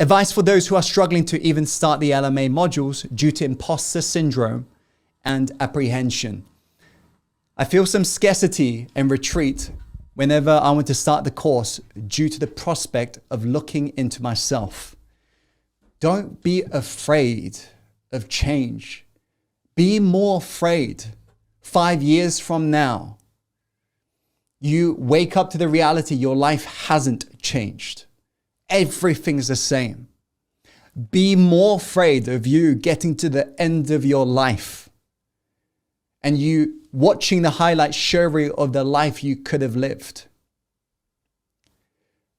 Advice for those who are struggling to even start the LMA modules due to imposter syndrome and apprehension. I feel some scarcity and retreat whenever I want to start the course due to the prospect of looking into myself. Don't be afraid of change. Be more afraid 5 years from now. You wake up to the reality your life hasn't changed. Everything's the same. Be more afraid of you getting to the end of your life and you watching the highlight show reel of the life you could have lived.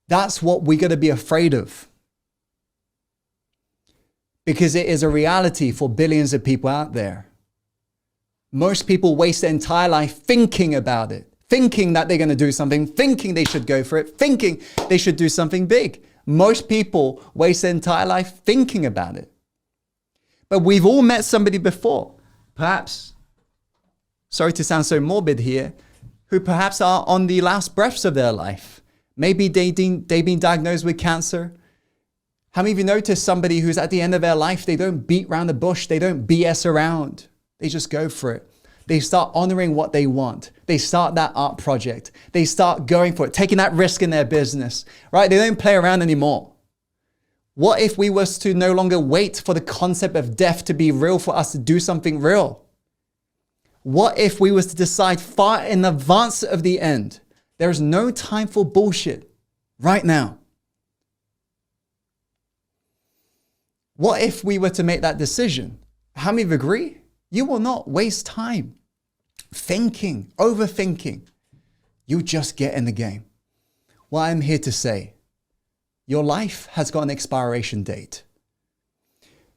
That's what we're going to be afraid of. Because it is a reality for billions of people out there. Most people waste their entire life thinking about it, thinking that they're going to do something, thinking they should go for it, thinking they should do something big. Most people waste their entire life thinking about it. But we've all met somebody before, perhaps, sorry to sound so morbid here, who perhaps are on the last breaths of their life. Maybe they've been diagnosed with cancer. How many of you notice somebody who's at the end of their life, they don't beat around the bush, they don't BS around. They just go for it. They start honoring what they want. They start that art project. They start going for it, taking that risk in their business, right? They don't play around anymore. What if we was to no longer wait for the concept of death to be real for us to do something real? What if we was to decide far in advance of the end? There is no time for bullshit right now. What if we were to make that decision? How many of you agree? You will not waste time thinking, overthinking. You just get in the game. What I'm here to say, your life has got an expiration date.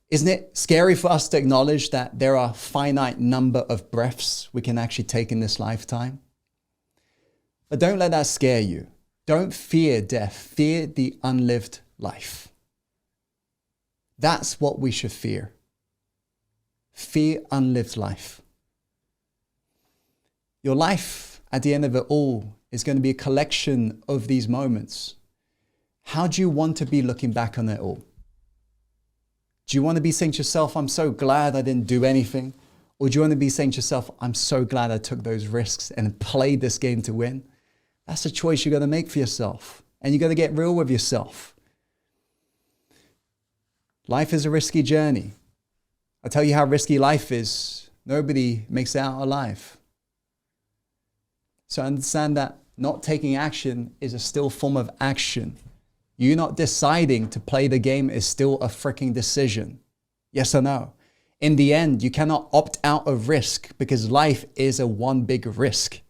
Isn't it scary for us to acknowledge that there are a finite number of breaths we can actually take in this lifetime? But don't let that scare you. Don't fear death. Fear the unlived life. That's what we should fear. Fear unlived life. Your life, at the end of it all, is going to be a collection of these moments. How do you want to be looking back on it all? Do you want to be saying to yourself, I'm so glad I didn't do anything? Or do you want to be saying to yourself, I'm so glad I took those risks and played this game to win? That's a choice you're going to make for yourself. And you've got to get real with yourself. Life is a risky journey. I'll tell you how risky life is. Nobody makes it out alive. So understand that not taking action is a still form of action. You not deciding to play the game is still a freaking decision. Yes or no? In the end, you cannot opt out of risk because life is a one big risk.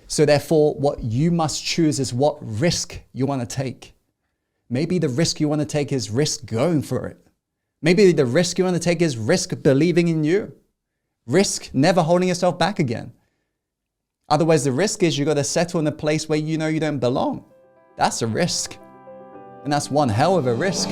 So therefore, what you must choose is what risk you want to take. Maybe the risk you want to take is risk going for it. Maybe the risk you want to take is risk believing in you. Risk never holding yourself back again. Otherwise, the risk is you got to settle in a place where you know you don't belong. That's a risk. And that's one hell of a risk.